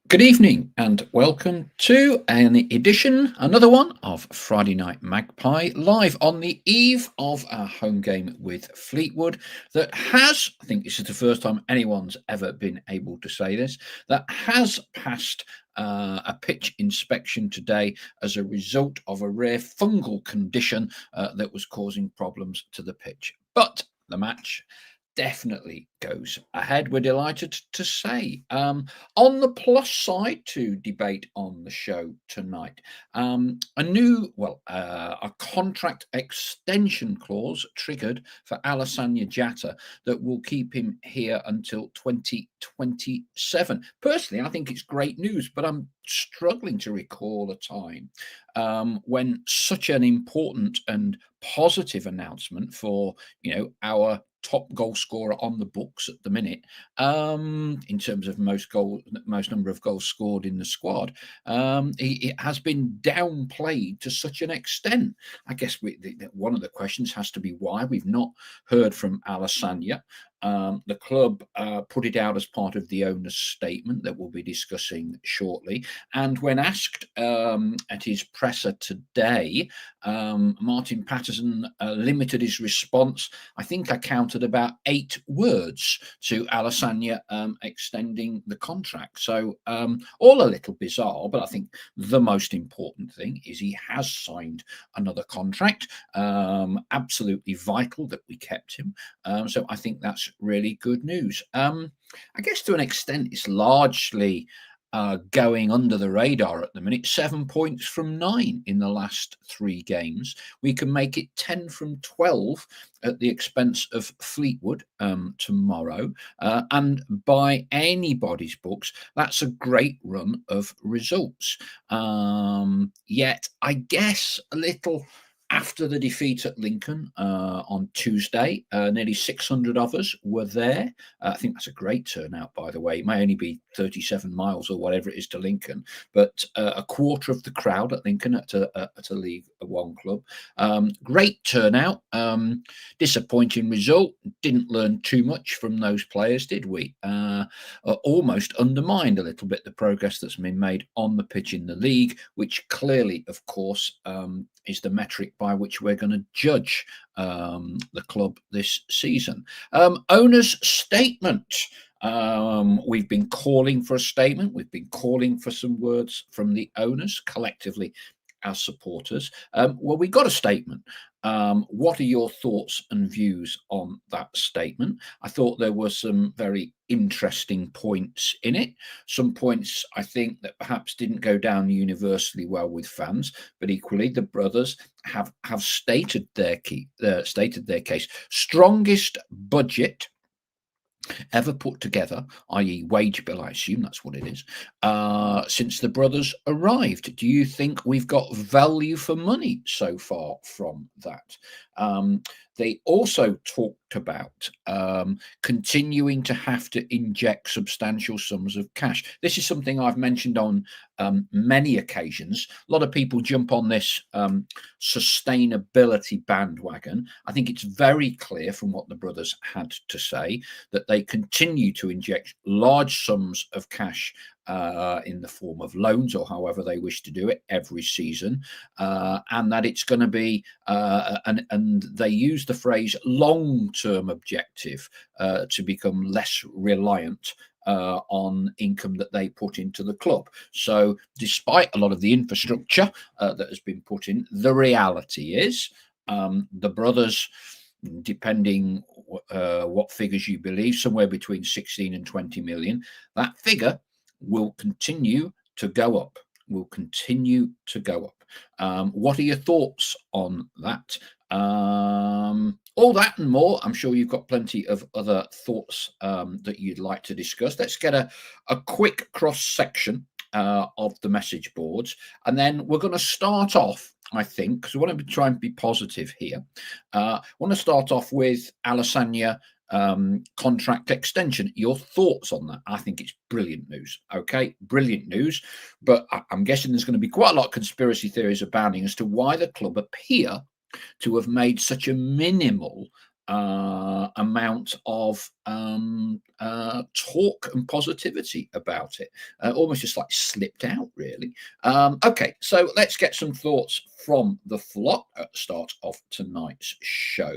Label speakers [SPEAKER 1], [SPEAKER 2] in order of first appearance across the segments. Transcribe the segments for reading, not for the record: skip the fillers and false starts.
[SPEAKER 1] Good evening and welcome to another one of Friday Night Magpie, live on the eve of our home game with Fleetwood. That has, I think this is the first time anyone's ever been able to say this, that has passed a pitch inspection today as a result of a rare fungal condition that was causing problems to the pitch. But the match definitely goes ahead. We're delighted to say. On the plus side to debate on the show tonight, a contract extension clause triggered for Alessandro Jata that will keep him here until 2027. Personally, I think it's great news, but I'm struggling to recall a time when such an important and positive announcement for our top goal scorer on the books at the minute, in terms of most number of goals scored in the squad. It has been downplayed to such an extent. I guess one of the questions has to be why we've not heard from Alessandro. The club put it out as part of the owner's statement that we'll be discussing shortly. And when asked at his presser today, Martin Patterson limited his response. I think I counted about 8 words to Alessandro extending the contract. So all a little bizarre, but I think the most important thing is he has signed another contract. Absolutely vital that we kept him. So I think that's really good news. I guess to an extent, it's largely going under the radar at the minute. 7 points from 9 in the last 3 games. We can make it 10 from 12 at the expense of Fleetwood tomorrow. And by anybody's books, that's a great run of results. Yet, I guess a little after the defeat at Lincoln on Tuesday, nearly 600 of us were there. I think that's a great turnout, by the way. It may only be 37 miles or whatever it is to Lincoln, but a quarter of the crowd at Lincoln at a League One club. Great turnout. Disappointing result. Didn't learn too much from those players, did we? Almost undermined a little bit the progress that's been made on the pitch in the league, which clearly, of course, is the metric by which we're going to judge the club this season. Owner's statement. We've been calling for a statement. We've been calling for some words from the owners collectively as supporters. Well, we got a statement. What are your thoughts and views on that statement? I thought there were some very interesting points in it. Some points I think that perhaps didn't go down universally well with fans, but equally the brothers have stated their case. Strongest budget ever put together, i.e., wage bill, I assume that's what it is, since the brothers arrived. Do you think we've got value for money so far from that? They also talked about continuing to have to inject substantial sums of cash. This is something I've mentioned on many occasions. A lot of people jump on this sustainability bandwagon. I think it's very clear from what the brothers had to say that they continue to inject large sums of cash in the form of loans or however they wish to do it every season, and that it's going to be, and they use the phrase long-term objective to become less reliant on income that they put into the club. So despite a lot of the infrastructure that has been put in, the reality is the brothers, depending what figures you believe, somewhere between 16 and 20 million, that figure will continue to go up. What are your thoughts on that? All that and more. I'm sure you've got plenty of other thoughts that you'd like to discuss. Let's get a quick cross section of the message boards, and then we're going to start off, I think, because we want to try and be positive here. I want to start off with Alessandro contract extension. Your thoughts on that? I think it's brilliant news. Okay, brilliant news. But I'm guessing there's going to be quite a lot of conspiracy theories abounding as to why the club appear to have made such a minimal amount of talk and positivity about it. Almost just like slipped out, really. Okay, so let's get some thoughts from the flock at the start of tonight's show.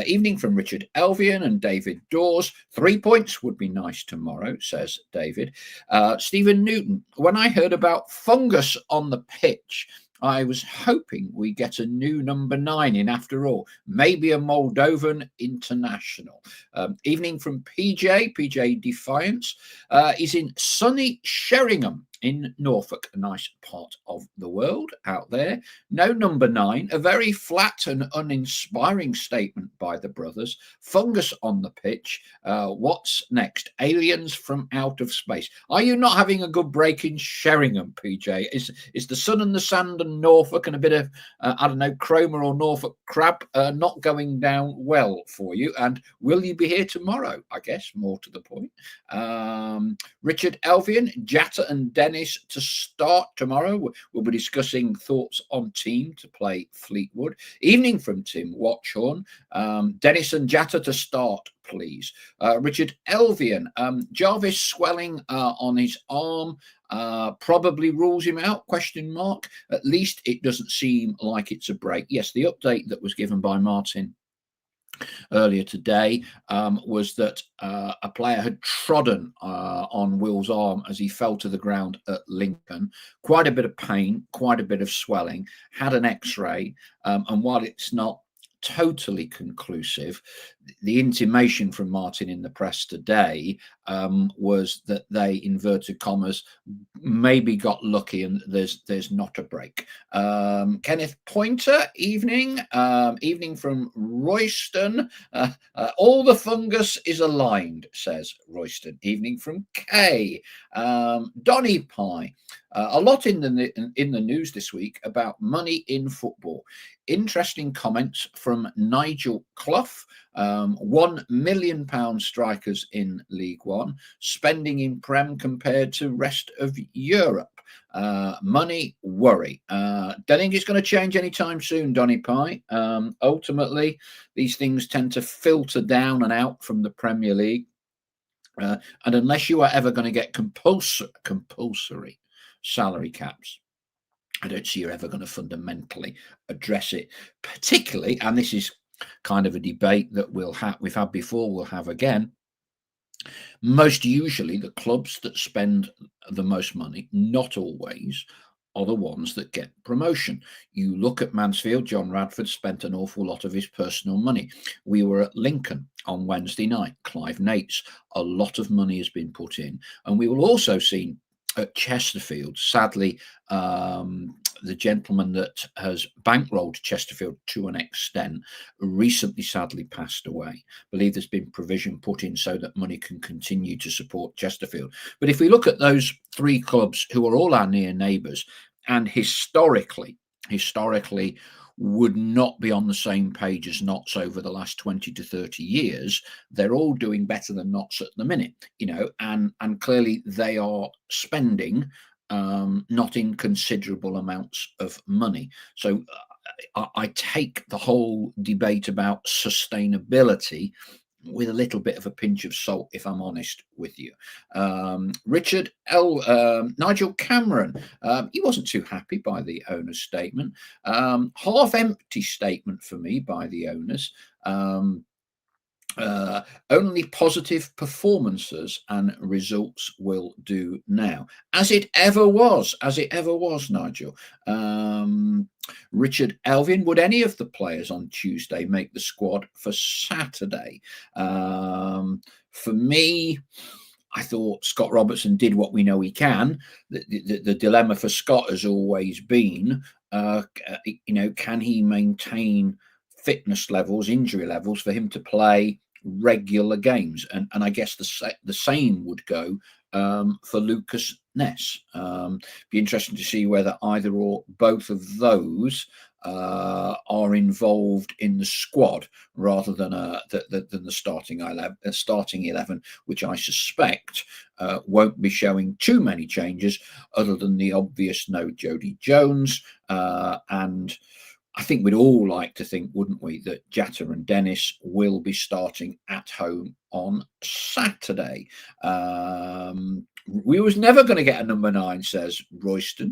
[SPEAKER 1] Evening from Richard Elvian and David Dawes. 3 points would be nice tomorrow, says David. Stephen Newton, when I heard about fungus on the pitch, I was hoping we get a new number 9 in after all, maybe a Moldovan international. Evening from PJ Defiance. He's in sunny Sheringham in Norfolk, a nice part of the world out there. No number 9, a very flat and uninspiring statement by the brothers. Fungus on the pitch. What's next? Aliens from out of space. Are you not having a good break in Sheringham, PJ? Is the sun and the sand and Norfolk and a bit of, I don't know, Cromer or Norfolk crab not going down well for you? And will you be here tomorrow? I guess, more to the point. Richard Elvian, Jata and Dennis to start tomorrow. We'll be discussing thoughts on team to play Fleetwood. Evening from Tim Watchhorn. Dennis and Jata to start, please. Richard Elvian, Jarvis swelling on his arm probably rules him out, question mark. At least it doesn't seem like it's a break. Yes, the update that was given by Martin earlier today was that a player had trodden on Will's arm as he fell to the ground at Lincoln. Quite a bit of pain, quite a bit of swelling, had an x-ray, and while it's not totally conclusive, the intimation from Martin in the press today was that they, inverted commas, maybe got lucky and there's not a break. Kenneth Pointer, evening from Royston. All the fungus is aligned, says Royston. Evening from Kay. Donny Pie. A lot in the news this week about money in football. Interesting comments from Nigel Clough. £1 million strikers in League One, spending in Prem compared to rest of Europe. Money worry. Don't think it's going to change anytime soon, Donny Pie. Ultimately, these things tend to filter down and out from the Premier League. And unless you are ever going to get compulsory salary caps, I don't see you're ever going to fundamentally address it, particularly, and this is kind of a debate that we've had before, we'll have again. Most usually the clubs that spend the most money, not always, are the ones that get promotion. You look at Mansfield, John Radford spent an awful lot of his personal money. We were at Lincoln on Wednesday night, Clive Nates, a lot of money has been put in. And we will also see at Chesterfield, sadly, the gentleman that has bankrolled Chesterfield to an extent recently sadly passed away. I believe there's been provision put in so that money can continue to support Chesterfield. But if we look at those 3 clubs who are all our near neighbours and historically would not be on the same page as Notts over the last 20 to 30 years, they're all doing better than Notts at the minute, and clearly they are spending not inconsiderable amounts of money. So I take the whole debate about sustainability with a little bit of a pinch of salt, if I'm honest with you. Nigel Cameron, he wasn't too happy by the owner's statement. Half empty statement for me by the owners. Only positive performances and results will do now, as it ever was, Nigel. Richard Elvin, would any of the players on Tuesday make the squad for Saturday? For me, I thought Scott Robertson did what we know he can. The dilemma for Scott has always been, can he maintain fitness levels, injury levels for him to play regular games? And I guess the same would go for Lucas Ness. Be interesting to see whether either or both of those are involved in the squad rather than the starting 11, which I suspect won't be showing too many changes other than the obvious no Jody Jones and I think we'd all like to think, wouldn't we, that Jata and Dennis will be starting at home on Saturday. We was never going to get a number 9, says Royston.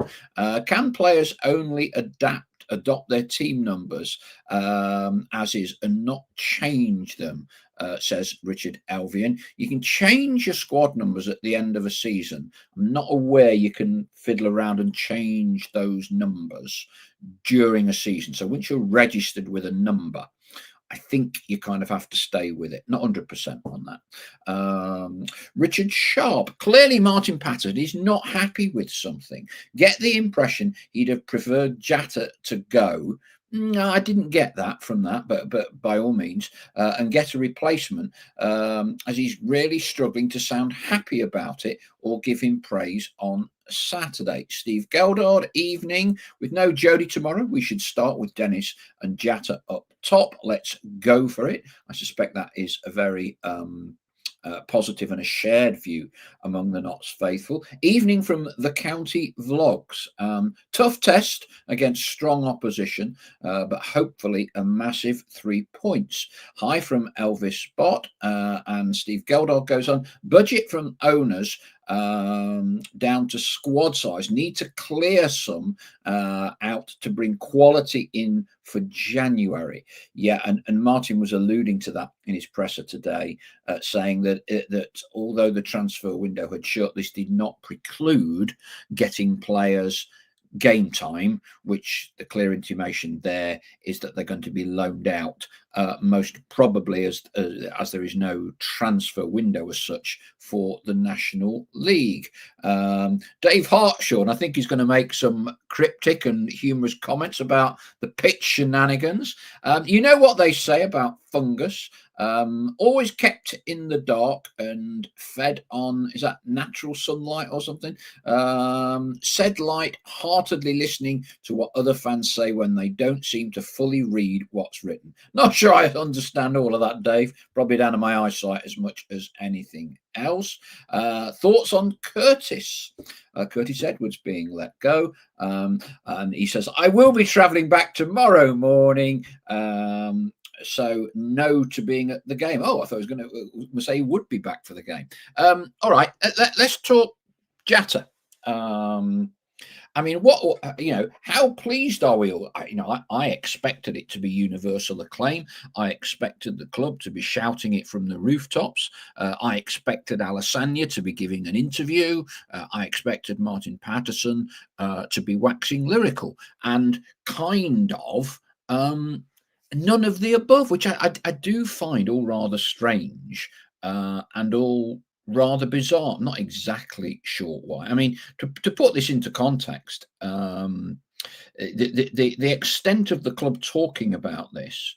[SPEAKER 1] Can players only adopt their team numbers as is and not change them? Says Richard Elvian. You can change your squad numbers at the end of a season. I'm not aware you can fiddle around and change those numbers during a season. So once you're registered with a number, I think you kind of have to stay with it. Not 100% on that. Richard Sharp. Clearly, Martin Patterson is not happy with something. Get the impression he'd have preferred Jata to go. No, I didn't get that from that, but by all means, and get a replacement, as he's really struggling to sound happy about it or give him praise on Saturday. Steve Geldard, evening. With no Jody tomorrow, we should start with Dennis and Jata up top. Let's go for it. I suspect that is a very positive and a shared view among the Notts faithful. Evening from the county vlogs. Tough test against strong opposition, but hopefully a massive 3 points. Hi from Elvis Bott, and Steve Geldog goes on. Budget from owners down to squad size. Need to clear some out to bring quality in for January. Yeah, and Martin was alluding to that in his presser today, saying that although the transfer window had shut, this did not preclude getting players game time, which the clear intimation there is that they're going to be loaned out, most probably as there is no transfer window as such for the National League. Dave Hartshaw, I think he's going to make some cryptic and humorous comments about the pitch shenanigans. You know what they say about fungus? Always kept in the dark and fed on, is that natural sunlight or something? Said light, heartedly listening to what other fans say when they don't seem to fully read what's written. Not sure I understand all of that, Dave. Probably down to my eyesight as much as anything else. Thoughts on Curtis? Curtis Edwards being let go. And he says, I will be travelling back tomorrow morning. So no to being at the game. Oh, I thought I was going to say he would be back for the game. All right, let's talk Jata. I mean, how pleased are we all? I expected it to be universal acclaim. I expected the club to be shouting it from the rooftops. I expected Alessandra to be giving an interview. I expected Martin Patterson to be waxing lyrical, and kind of none of the above, which I do find all rather strange and all rather bizarre. I'm not exactly sure why. I mean, to put this into context, the extent of the club talking about this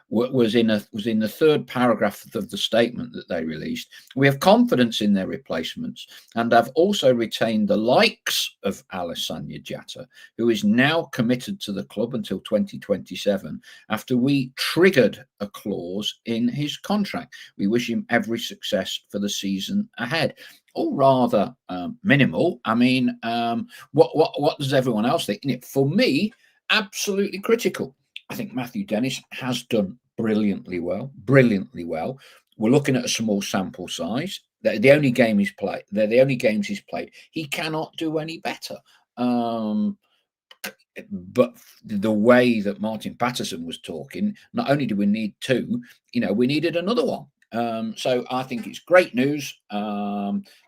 [SPEAKER 1] was in the third paragraph of the statement that they released. We have confidence in their replacements and have also retained the likes of Alessandra Jata, who is now committed to the club until 2027 after we triggered a clause in his contract. We wish him every success for the season ahead. All rather minimal. I mean, what does everyone else think? For me, absolutely critical. I think Matthew Dennis has done brilliantly well. We're looking at a small sample size. They're the only game he's played. They're the only games he's played. He cannot do any better. But the way that Martin Patterson was talking, not only do we need two, we needed another one. So I think it's great news.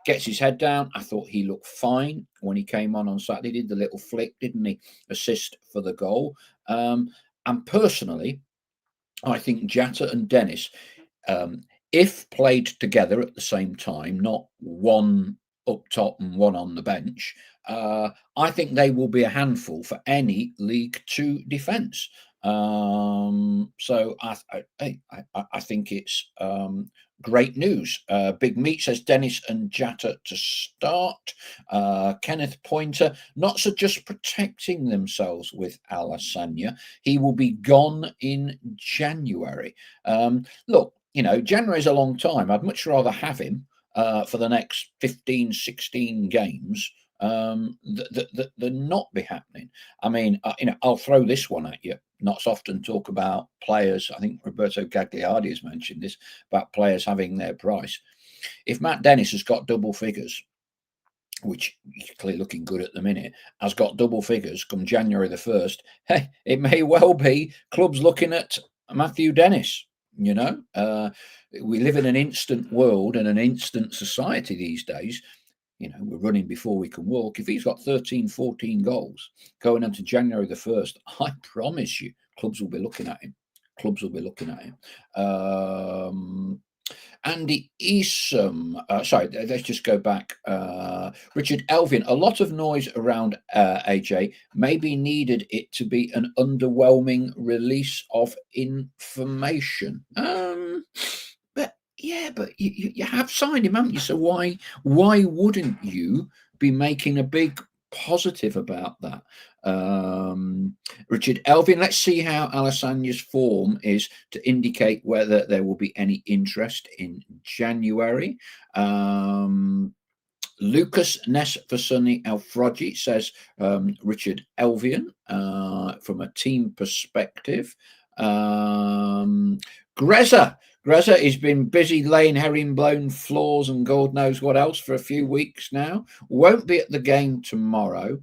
[SPEAKER 1] Gets his head down. I thought he looked fine when he came on Saturday. Did the little flick, didn't he? Assist for the goal. And personally, I think Jata and Dennis, if played together at the same time, not one up top and one on the bench, I think they will be a handful for any League Two defence. So I think it's great news. Big Meat says Dennis and Jata to start. Kenneth Pointer, not so just protecting themselves with Alessandra. He will be gone in January. Look, January is a long time. I'd much rather have him for the next 15, 16 games that not be happening. I mean, I'll throw this one at you. Not so often talk about players. I think Roberto Gagliardi has mentioned this about players having their price. If Matt Dennis has got double figures, which he's clearly looking good at the minute, has got double figures come January the 1st, hey, it may well be clubs looking at Matthew Dennis. We live in an instant world and an instant society these days. We're running before we can walk. If he's got 13, 14 goals going into January the 1st, I promise you, clubs will be looking at him. Clubs will be looking at him. Andy Esom, sorry, let's just go back. Richard Elvin, a lot of noise around AJ. Maybe needed it to be an underwhelming release of information. But yeah, but you have signed him, haven't you? So why wouldn't you be making a big positive about that? Richard Elvin, let's see how Alassania's form is to indicate whether there will be any interest in January. Lucas Nesfasuni Alfrogi says Richard Elvian from a team perspective. Greza has been busy laying herringbone floors and God knows what else for a few weeks now. Won't be at the game tomorrow,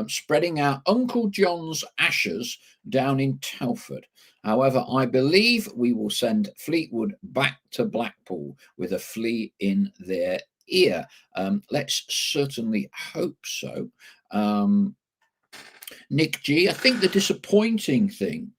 [SPEAKER 1] spreading out Uncle John's ashes down in Telford. However, I believe we will send Fleetwood back to Blackpool with a flea in their ear. Let's certainly hope so. Nick G, I think the disappointing thing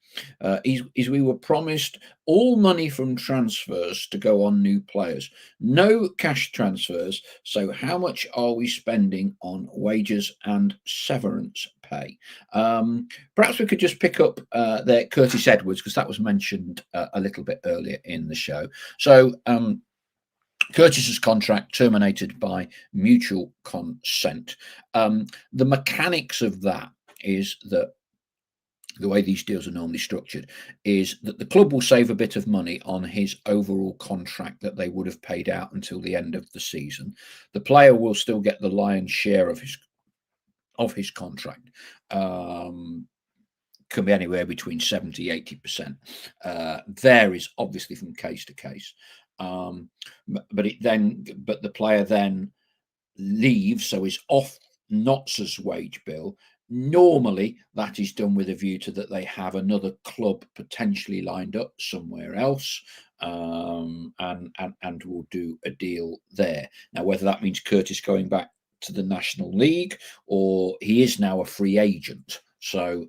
[SPEAKER 1] is we were promised all money from transfers to go on new players, no cash transfers. So how much are we spending on wages and severance pay? Perhaps we could just pick up there Curtis Edwards, because that was mentioned a little bit earlier in the show. So Curtis's contract terminated by mutual consent. The mechanics of that is that the way these deals are normally structured is that the club will save a bit of money on his overall contract that they would have paid out until the end of the season. The player will still get the lion's share of his contract. Can be anywhere between 70-80%. Varies obviously from case to case. But the player then leaves, so is off Knotz's wage bill. Normally, that is done with a view to that they have another club potentially lined up somewhere else, and will do a deal there. Now, whether that means Curtis going back to the National League or he is now a free agent, so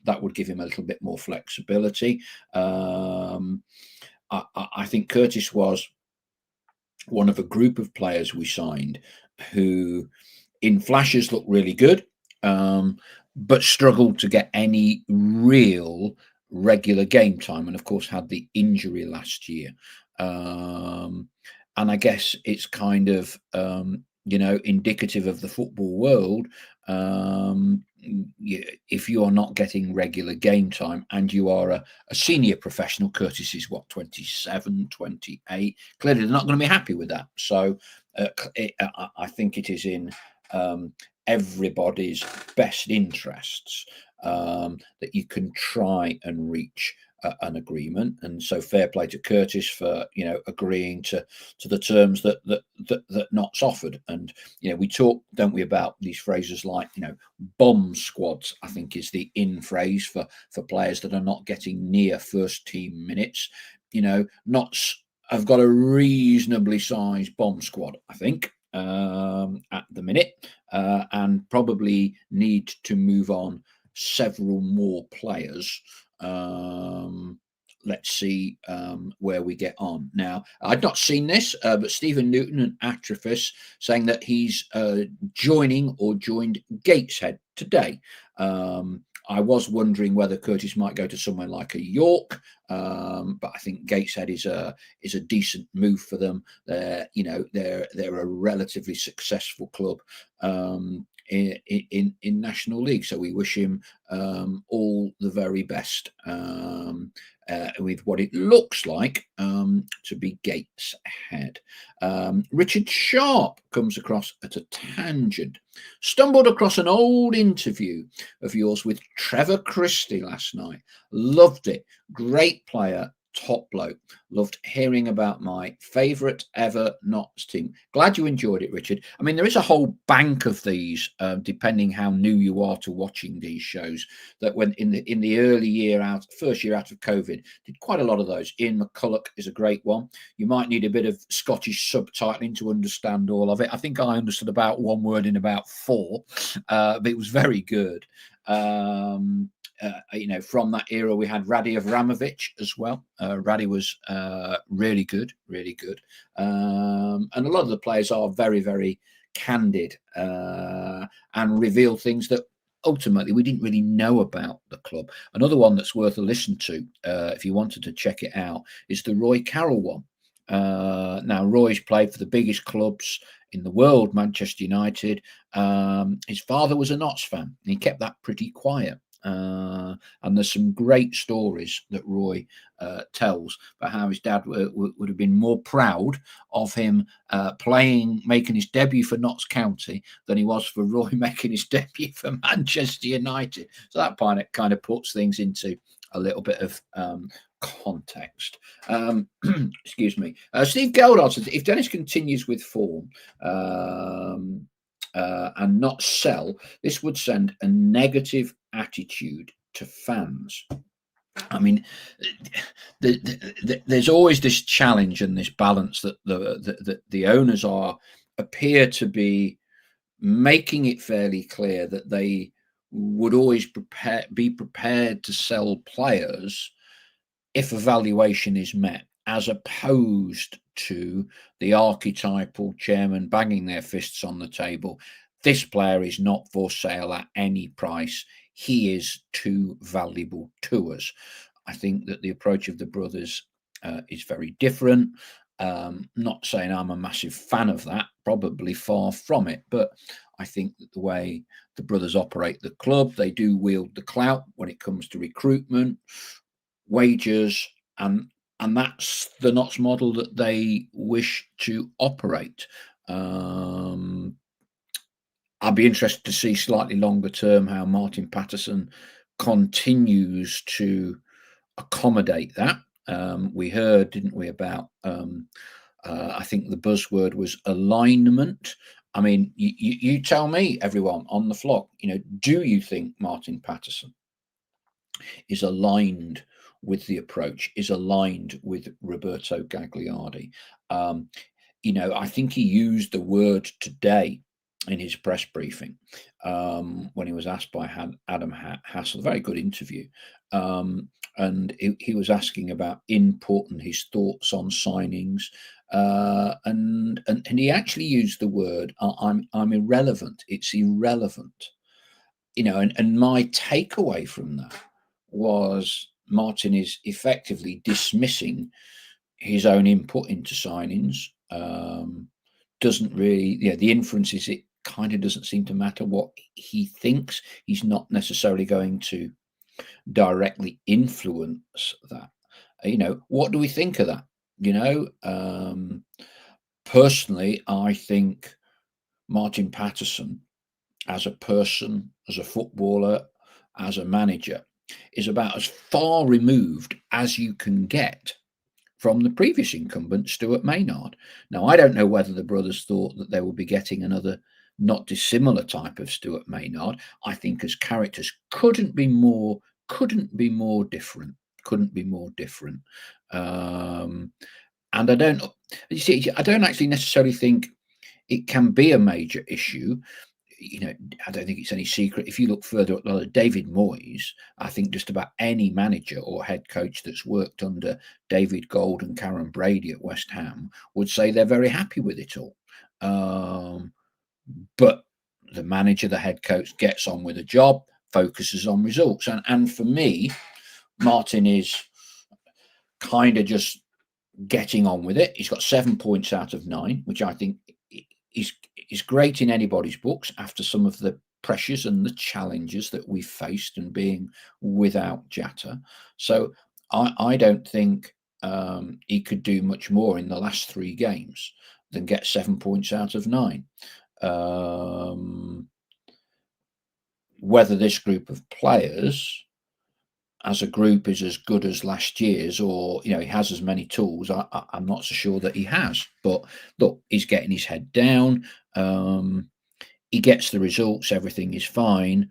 [SPEAKER 1] that would give him a little bit more flexibility. I think Curtis was one of a group of players we signed who in flashes looked really good, but struggled to get any real regular game time, and of course had the injury last year. And I guess it's kind of indicative of the football world. If you are not getting regular game time and you are a senior professional, Curtis is what, 27, 28, clearly they're not going to be happy with that. So I think it is in everybody's best interests that you can try and reach an agreement. And so fair play to Curtis for agreeing to the terms that Knott's offered. And we talk, don't we, about these phrases like bomb squads, I think is the in phrase for players that are not getting near first team minutes. Knott's have got a reasonably sized bomb squad, I think, at the minute, and probably need to move on several more players. Let's see where we get on. Now, I'd not seen this, but Stephen Newton and Atrophis saying that he's joined Gateshead today. I was wondering whether Curtis might go to somewhere like a York, but I think Gateshead is a decent move for them. They're a relatively successful club in National League, so we wish him all the very best. with what it looks like to be Gates ahead. Richard Sharp comes across at a tangent. Stumbled across an old interview of yours with Trevor Christie last night. Loved it. Great player, top bloke. Loved hearing about my favourite ever Notts team. Glad you enjoyed it, Richard. I mean, there is a whole bank of these, depending how new you are to watching these shows. That when in the early year out, first year out of COVID, did quite a lot of those. Ian McCulloch is a great one. You might need a bit of Scottish subtitling to understand all of it. I think I understood about one word in about four, but it was very good. From that era, we had Radi Avramovic as well. Radi was really good, really good. And a lot of the players are very, very candid and reveal things that ultimately we didn't really know about the club. Another one that's worth a listen to, if you wanted to check it out, is the Roy Carroll one. Now, Roy's played for the biggest clubs in the world, Manchester United. His father was a Notts fan, and he kept that pretty quiet. And there's some great stories that Roy tells about how his dad would have been more proud of him making his debut for Notts County than he was for Roy making his debut for Manchester United. So that kind of puts things into a little bit of context. Excuse me. Steve Geldard says, if Dennis continues with form and not sell, this would send a negative attitude to fans. I mean, there's always this challenge and this balance that the owners appear to be making it fairly clear that they would always be prepared to sell players if a valuation is met, as opposed to the archetypal chairman banging their fists on the table. This player is not for sale at any price. He is too valuable to us. I think that the approach of the brothers is very different. Not saying I'm a massive fan of that, probably far from it, but I think that the way the brothers operate the club, they do wield the clout when it comes to recruitment, wages, and that's the Notts model that they wish to operate. I'd be interested to see slightly longer term how Martin Patterson continues to accommodate that. We heard, didn't we, about I think the buzzword was alignment. I mean, you tell me, everyone on the flock, do you think Martin Patterson is aligned with the approach, is aligned with Roberto Gagliardi? I think he used the word today in his press briefing when he was asked by Adam Hassel, a very good interview, and he was asking about input and his thoughts on signings, and he actually used the word I'm irrelevant. It's irrelevant, and my takeaway from that was Martin is effectively dismissing his own input into signings. Doesn't really, the inference is it kind of doesn't seem to matter what he thinks. He's not necessarily going to directly influence that. What do we think of that? Personally, I think Martin Patterson, as a person, as a footballer, as a manager, is about as far removed as you can get from the previous incumbent, Stuart Maynard. Now, I don't know whether the brothers thought that they would be getting another not dissimilar type of Stuart Maynard. I think as characters couldn't be more different. And I don't actually necessarily think it can be a major issue. I don't think it's any secret. If you look further at David Moyes, I think just about any manager or head coach that's worked under David Gold and Karen Brady at West Ham would say they're very happy with it all. But the manager, the head coach, gets on with the job, focuses on results. And for me, Martin is kind of just getting on with it. He's got 7 points out of 9, which I think is great in anybody's books after some of the pressures and the challenges that we've faced and being without Jata. So I don't think he could do much more in the last 3 games than get 7 points out of 9. Um, whether this group of players as a group is as good as last year's, or he has as many tools, I'm not so sure that he has. But look, he's getting his head down. He gets the results, everything is fine,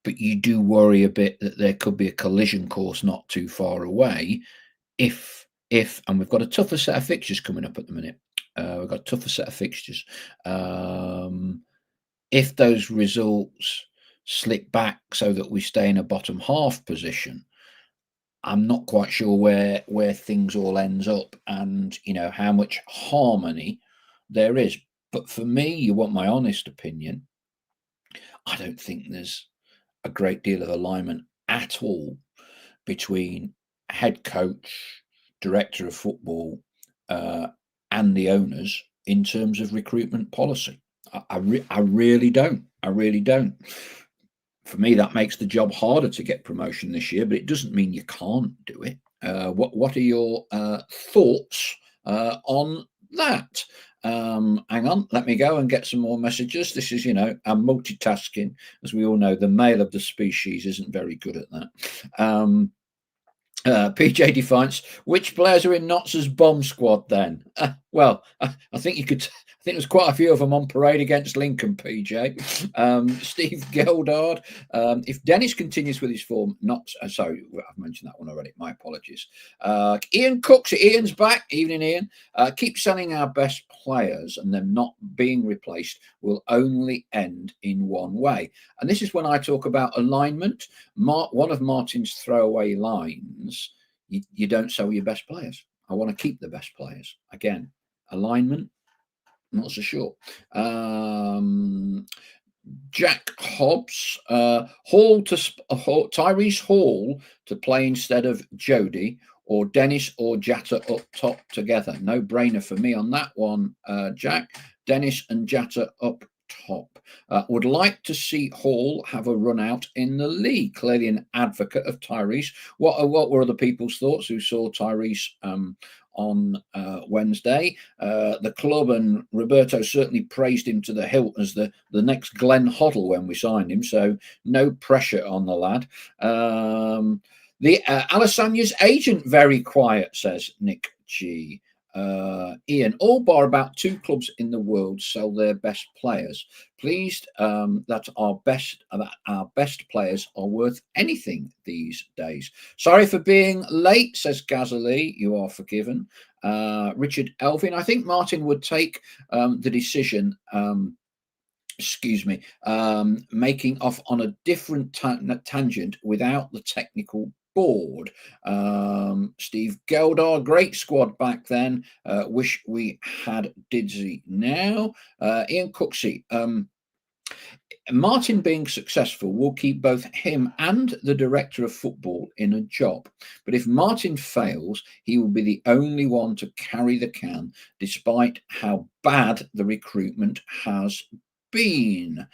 [SPEAKER 1] but you do worry a bit that there could be a collision course not too far away if and we've got a tougher set of fixtures coming up at the minute. We've got a tougher set of fixtures. If those results slip back so that we stay in a bottom half position, I'm not quite sure where things all ends up, and how much harmony there is. But for me, you want my honest opinion, I don't think there's a great deal of alignment at all between head coach, director of football, uh, and the owners in terms of recruitment policy. I really don't. I really don't. For me, that makes the job harder to get promotion this year, but it doesn't mean you can't do it. What are your thoughts on that? Hang on, let me go and get some more messages. This is, I'm multitasking. As we all know, the male of the species isn't very good at that. PJ Defiance, which players are in Knotz's bomb squad then? Well, I think you could. I think there's quite a few of them on parade against Lincoln, PJ. Steve Geldard, if Dennis continues with his form, sorry, I've mentioned that one already. My apologies. Ian Cooks, Ian's back. Evening, Ian. Keep selling our best players and them not being replaced will only end in one way. And this is when I talk about alignment. One of Martin's throwaway lines, you don't sell your best players. I want to keep the best players. Again, alignment, not so sure. Jack Hobbs, Tyrese Hall to play instead of Jody, or Dennis or Jata up top together. No brainer for me on that one, Jack. Dennis and Jata up top. Would like to see Hall have a run out in the league. Clearly an advocate of Tyrese. What were other people's thoughts who saw Tyrese on Wednesday? The club and Roberto certainly praised him to the hilt as the next Glenn Hoddle when we signed him, so no pressure on the lad. The Alasanya's agent very quiet, says Nick G. Ian, all bar about 2 clubs in the world sell their best players. Pleased that our best players are worth anything these days. Sorry for being late, says Gazali. You are forgiven. Richard Elvin, I think Martin would take the decision. Making off on a different tangent without the technical board. Steve Geldar, great squad back then. Wish we had Didsey now. Ian Cooksey, Martin being successful will keep both him and the director of football in a job. But if Martin fails, he will be the only one to carry the can, despite how bad the recruitment has been.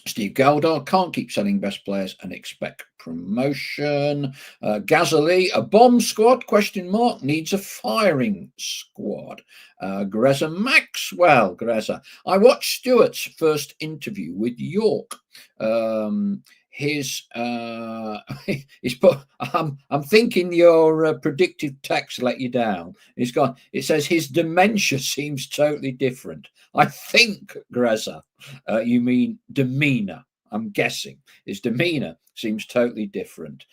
[SPEAKER 1] Steve Galdar, can't keep selling best players and expect promotion. Gazali, a bomb squad, question mark, needs a firing squad. Greza Maxwell, Greza. I watched Stewart's first interview with York. His he's put, I'm thinking your predictive text let you down. It's gone. It says his dementia seems totally different. I think, Greza, you mean demeanor. I'm guessing his demeanor seems totally different.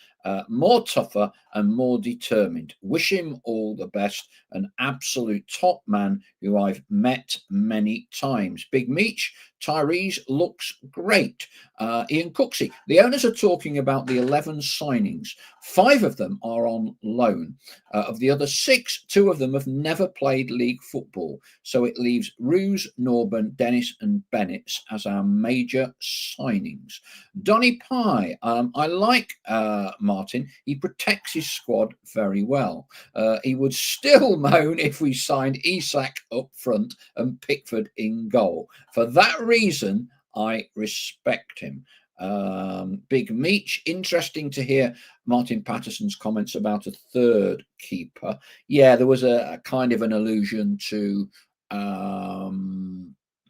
[SPEAKER 1] More tougher and more determined. Wish him all the best. An absolute top man who I've met many times. Big Meech, Tyrese looks great. Ian Cooksey, the owners are talking about the 11 signings. 5 of them are on loan. Of the other 6, 2 of them have never played league football. So it leaves Roos, Norburn, Dennis and Bennett as our major signings. Donny Pye, I like Martin. He protects his squad very well. He would still moan if we signed Isak up front and Pickford in goal. For that reason, I respect him. Big Meech, interesting to hear Martin Patterson's comments about a third keeper. Yeah, there was a kind of an allusion to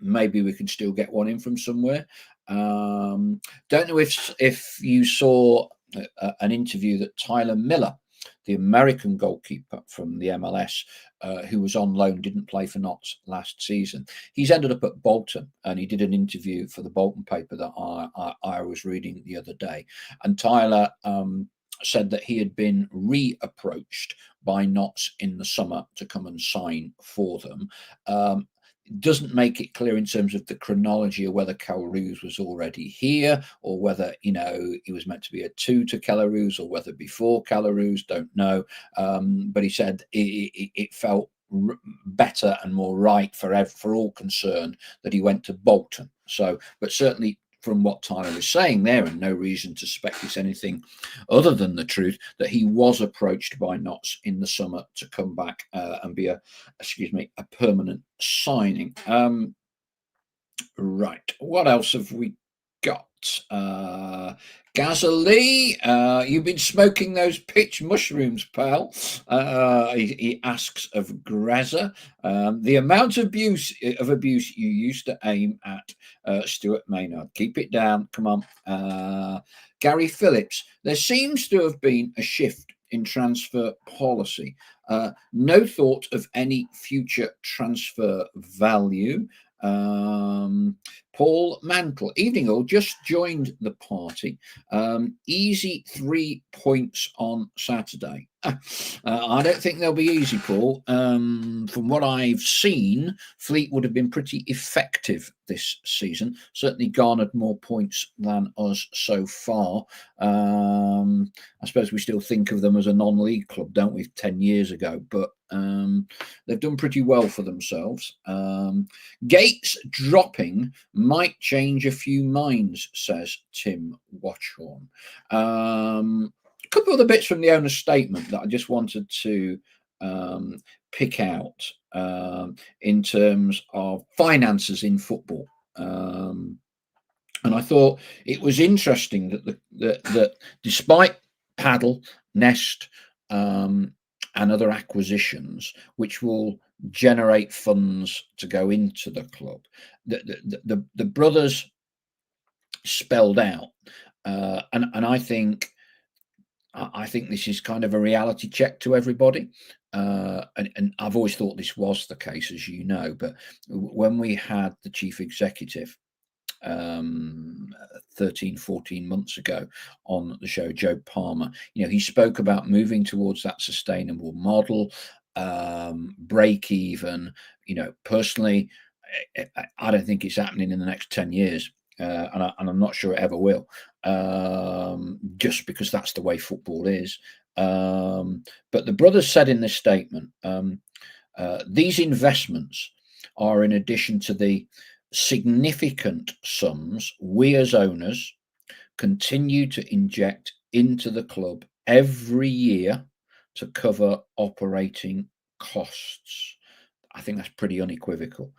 [SPEAKER 1] maybe we can still get one in from somewhere. Don't know if you saw an interview that Tyler Miller, the American goalkeeper from the MLS, who was on loan, didn't play for Notts last season. He's ended up at Bolton, and he did an interview for the Bolton paper that I was reading the other day. And Tyler said that he had been reapproached by Notts in the summer to come and sign for them. Doesn't make it clear in terms of the chronology of whether Calaruz was already here, or whether he was meant to be a two to Calaruz, or whether before Calaruz. Don't know, but he said it felt better and more right for all concerned that he went to Bolton. So, but certainly from what Tyler is saying there, and no reason to suspect it's anything other than the truth, that he was approached by Notts in the summer to come back and be a permanent signing. Right, what else have we got? Gazali, you've been smoking those pitch mushrooms, pal. He asks of Grezza. The amount of abuse you used to aim at Stuart Maynard. Keep it down. Come on. Gary Phillips. There seems to have been a shift in transfer policy. No thought of any future transfer value. Paul Mantle, evening all, just joined the party. Easy 3 points on Saturday. I don't think they'll be easy, Paul. From what I've seen, Fleetwood have been pretty effective this season. Certainly garnered more points than us so far. I suppose we still think of them as a non-league club, don't we, 10 years ago? But they've done pretty well for themselves. Gates dropping might change a few minds, says Tim Watchhorn. A couple of the bits from the owner's statement that I just wanted to pick out in terms of finances in football. And I thought it was interesting that despite Paddle, Nest, and other acquisitions, which will generate funds to go into the club, the brothers spelled out, and I think this is kind of a reality check to everybody. And I've always thought this was the case, as you know, but when we had the chief executive 13, 14 months ago on the show, Joe Palmer, he spoke about moving towards that sustainable model, break even. Personally, I don't think it's happening in the next 10 years. And I'm not sure it ever will, just because that's the way football is. But the brothers said in this statement, these investments are in addition to the significant sums we as owners continue to inject into the club every year to cover operating costs. I think that's pretty unequivocal.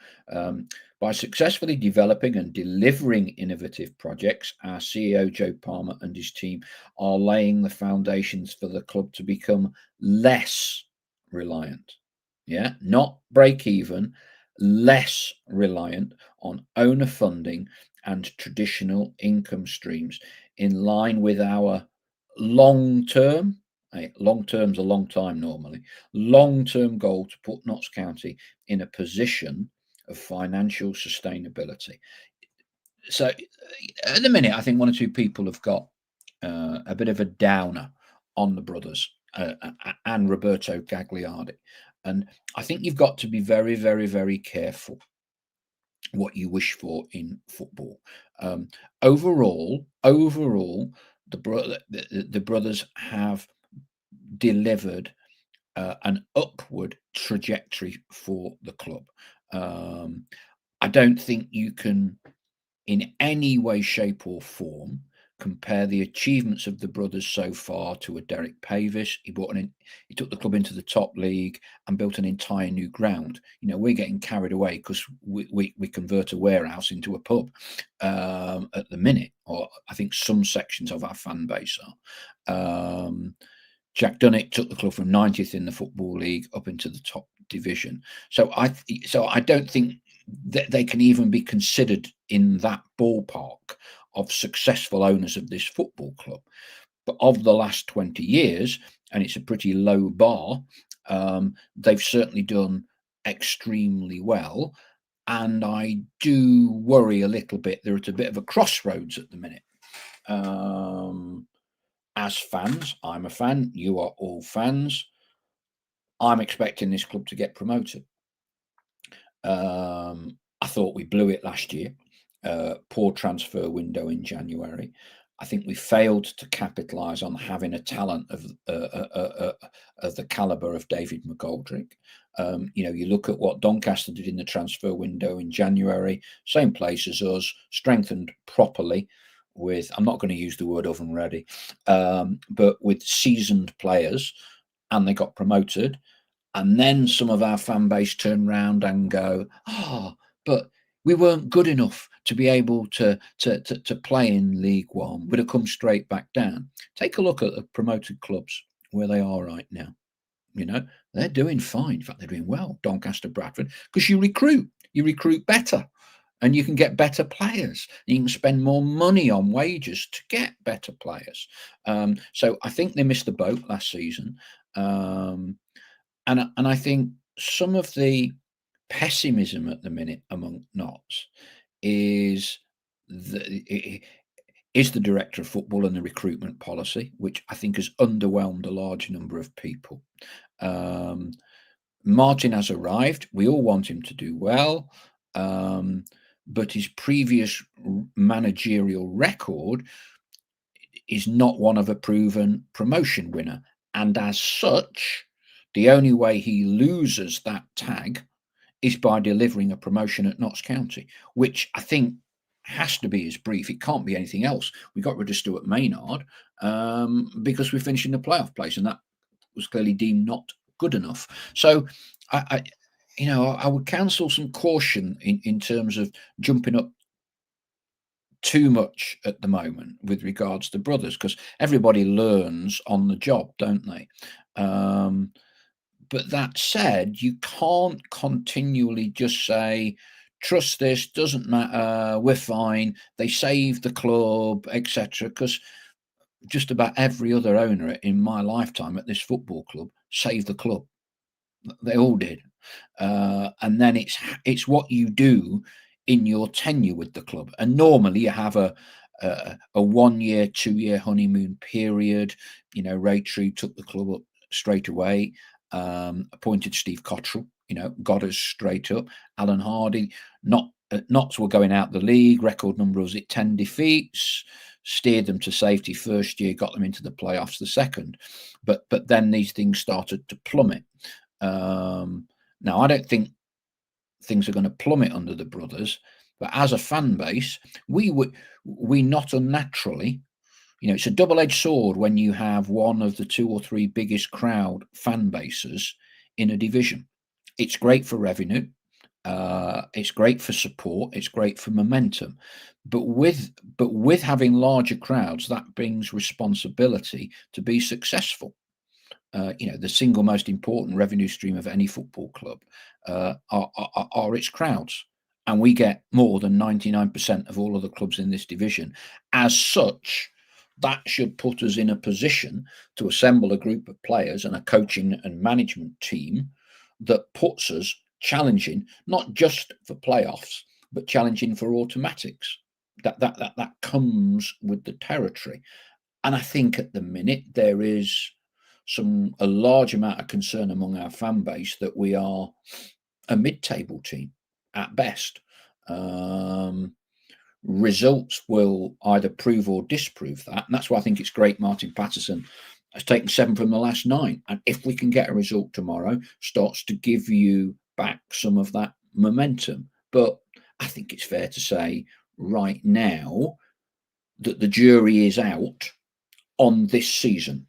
[SPEAKER 1] By successfully developing and delivering innovative projects, our CEO, Joe Palmer, and his team are laying the foundations for the club to become less reliant. Yeah, not break even, less reliant on owner funding and traditional income streams, in line with our long term. Long term's a long time normally. Long-term goal to put Notts County in a position of financial sustainability. So at the minute, I think one or two people have got a bit of a downer on the brothers and Roberto Gagliardi. And I think you've got to be very, very, very careful what you wish for in football. Overall, the brothers have delivered an upward trajectory for the club. I don't think you can, in any way, shape, or form, compare the achievements of the brothers so far to a Derek Pavis. He took the club into the top league and built an entire new ground. We're getting carried away because we convert a warehouse into a pub at the minute, or I think some sections of our fan base are. Jack Dunnett took the club from 90th in the Football League up into the top division. So I don't think that they can even be considered in that ballpark of successful owners of this football club. But of the last 20 years, and it's a pretty low bar, they've certainly done extremely well. And I do worry a little bit. They're at a bit of a crossroads at the minute. As fans, I'm a fan, you are all fans. I'm expecting this club to get promoted. I thought we blew it last year. Poor transfer window in January. I think we failed to capitalise on having a talent of the calibre of David McGoldrick. You look at what Doncaster did in the transfer window in January, same place as us, strengthened properly with, I'm not going to use the word oven ready, but with seasoned players, and they got promoted. And then some of our fan base turn around and go, but we weren't good enough to be able to play in League One. We'd have come straight back down. Take a look at the promoted clubs where they are right now. They're doing fine. In fact, they're doing well. Doncaster, Bradford, because you recruit better, and you can get better players. You can spend more money on wages to get better players. So I think they missed the boat last season. And I think some of the pessimism at the minute among Notts is the director of football and the recruitment policy, which I think has underwhelmed a large number of people. Martin has arrived. We all want him to do well, but his previous managerial record is not one of a proven promotion winner, and as such, the only way he loses that tag is by delivering a promotion at Notts County, which I think has to be his brief. It can't be anything else. We got rid of Stuart Maynard because we finished in the playoff place, and that was clearly deemed not good enough. So I would counsel some caution in terms of jumping up too much at the moment with regards to brothers, because everybody learns on the job, don't they? But that said, you can't continually just say, trust this, doesn't matter, we're fine, they saved the club, etc. Because just about every other owner in my lifetime at this football club saved the club. They all did. And then it's what you do in your tenure with the club. And normally you have a 1 year, 2 year honeymoon period. Ray True took the club up straight away, appointed Steve Cottrell, got us straight up. Alan Hardy, Notts were going out the league, record number was at 10 defeats, steered them to safety first year, got them into the playoffs the second. But then these things started to plummet. Now, I don't think things are going to plummet under the brothers, but as a fan base, we not unnaturally, it's a double-edged sword when you have one of the 2 or 3 biggest crowd fan bases in a division. It's great for revenue, it's great for support, it's great for momentum, but with having larger crowds, that brings responsibility to be successful. The single most important revenue stream of any football club are its crowds, and we get more than 99% of all other clubs in this division. As such, that should put us in a position to assemble a group of players and a coaching and management team that puts us challenging, not just for playoffs, but challenging for automatics. That comes with the territory. And I think at the minute there is a large amount of concern among our fan base that we are a mid-table team at best. Results will either prove or disprove that, and that's why I think it's great Martin Patterson has taken 7 from the last 9, and if we can get a result tomorrow, starts to give you back some of that momentum. But I think it's fair to say right now that the jury is out on this season.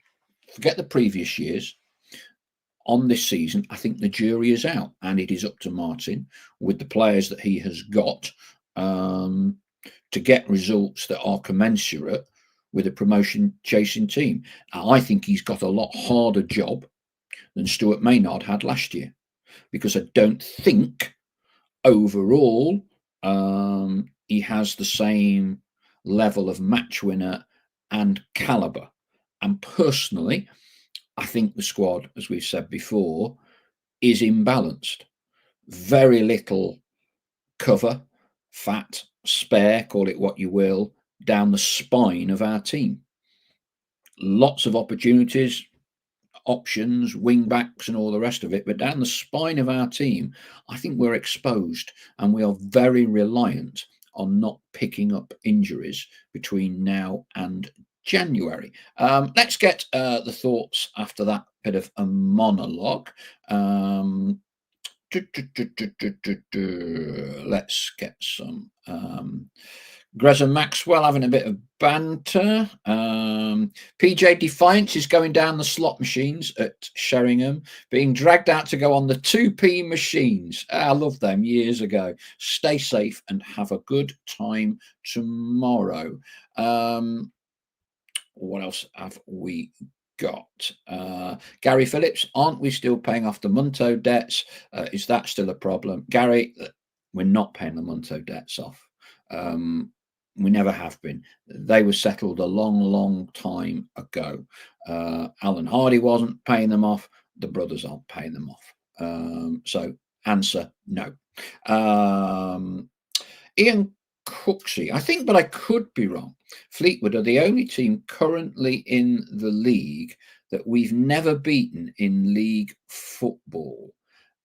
[SPEAKER 1] Forget the previous years. On this season, I think the jury is out, and it is up to Martin, with the players that he has got, to get results that are commensurate with a promotion chasing team. I think he's got a lot harder job than Stuart Maynard had last year, because I don't think overall he has the same level of match winner and caliber. And personally, I think the squad, as we've said before, is imbalanced. Very little cover, fat, spare, call it what you will, down the spine of our team. Lots of opportunities, options, wing backs, and all the rest of it, but down the spine of our team, I think we're exposed, and we are very reliant on not picking up injuries between now and January. Let's get the thoughts after that bit of a monologue. Let's get some. Greza Maxwell having a bit of banter. PJ Defiance is going down the slot machines at Sheringham, being dragged out to go on the 2p machines. I love them years ago. Stay safe and have a good time tomorrow. What else have we got? Gary Phillips, aren't we still paying off the Munto debts? Is that still a problem? Gary, we're not paying the Munto debts off. We never have been. They were settled a long time ago. Alan Hardy wasn't paying them off. The brothers aren't paying them off. So answer no. Ian Cooksey, I think, but I could be wrong. Fleetwood are the only team currently in the league that we've never beaten in league football.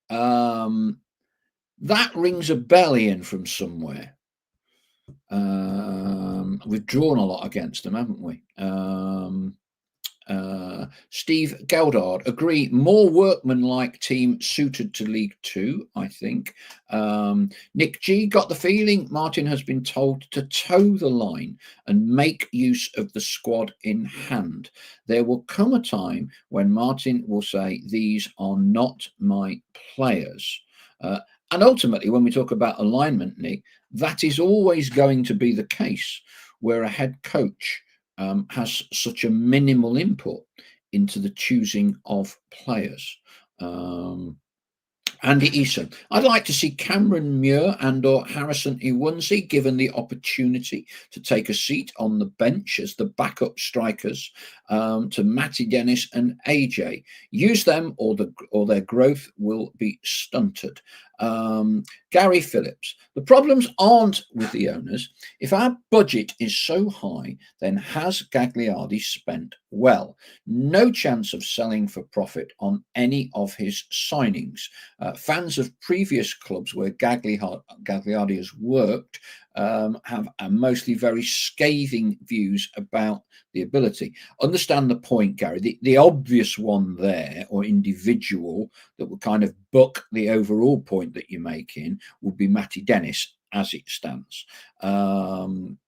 [SPEAKER 1] That rings a bell, Ian, from somewhere. We've drawn a lot against them, haven't we? Steve Geldard, agree, more workman-like team suited to League Two, I think. Nick G, got the feeling Martin has been told to toe the line and make use of the squad in hand. There will come a time when Martin will say, these are not my players. And ultimately, when we talk about alignment, Nick, that is always going to be the case, where a head coach has such a minimal input into the choosing of players. Andy Eason, I'd like to see Cameron Muir and or Harrison Iwunzi given the opportunity to take a seat on the bench as the backup strikers to Matty Dennis and AJ. Use them or their growth will be stunted. Gary Phillips, the problems aren't with the owners. If our budget is so high, then has Gagliardi spent well? No chance of selling for profit on any of his signings. Fans of previous clubs where Gagliardi has worked have mostly very scathing views about the ability. Understand the point, Gary. The obvious one there, or individual, that would kind of buck the overall point that you're making would be Matty Dennis as it stands. Ian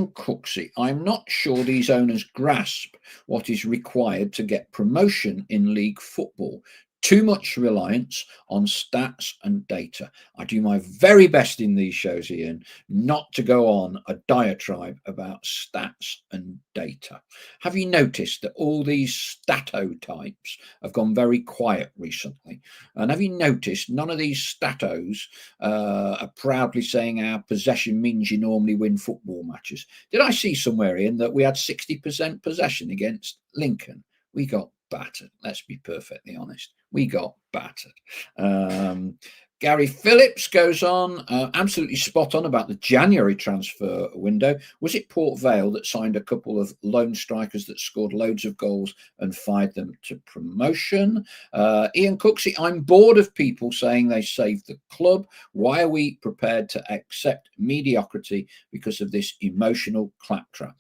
[SPEAKER 1] Cooksey, I'm not sure these owners grasp what is required to get promotion in league football. Too much reliance on stats and data. I do my very best in these shows, Ian, not to go on a diatribe about stats and data. Have you noticed that all these stato types have gone very quiet recently? And have you noticed none of these statos are proudly saying our possession means you normally win football matches? Did I see somewhere, Ian, that we had 60% possession against Lincoln? We got battered. Let's be perfectly honest. We got battered. Gary Phillips goes on, absolutely spot on about the January transfer window. Was it Port Vale that signed a couple of lone strikers that scored loads of goals and fired them to promotion? Ian Cooksey, I'm bored of people saying they saved the club. Why are we prepared to accept mediocrity because of this emotional claptrap?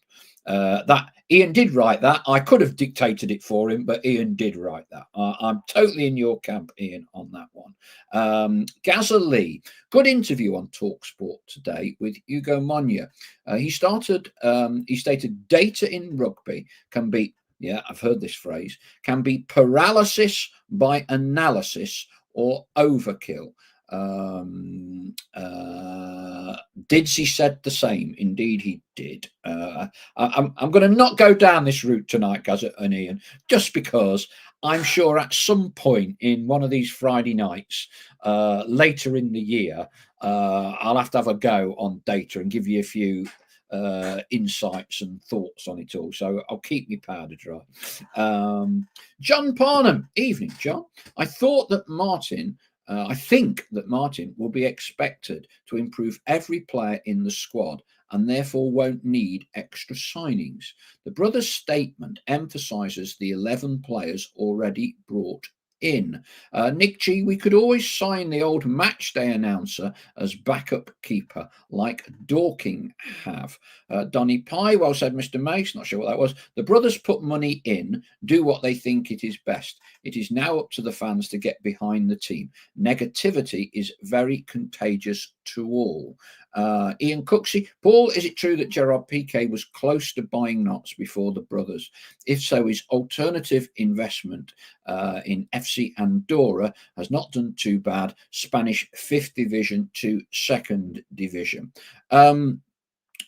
[SPEAKER 1] That Ian did write that. I could have dictated it for him, but Ian did write that. I'm totally in your camp, Ian, on that one. Gaza Lee, good interview on Talksport today with Hugo Monya. He stated data in rugby can be, yeah, I've heard this phrase, can be paralysis by analysis or overkill. Didsey said the same. Indeed, he did. I'm going to not go down this route tonight, Gazette and Ian, just because I'm sure at some point in one of these Friday nights later in the year, I'll have to have a go on data and give you a few insights and thoughts on it all. So I'll keep my powder dry. John Parnham, evening, John. I think that Martin will be expected to improve every player in the squad and therefore won't need extra signings. The brothers' statement emphasises the 11 players already brought in. Nick G, we could always sign the old matchday announcer as backup keeper like Dorking have. Donny Pye, well said, Mr. Mace, not sure what that was. The brothers put money in, do what they think it is best. It is now up to the fans to get behind the team. Negativity is very contagious to all. Ian Cooksey, Paul, is it true that Gerard Piqué was close to buying Notts before the brothers? If so, his alternative investment in FC Andorra has not done too bad. Spanish 5th division to 2nd division. The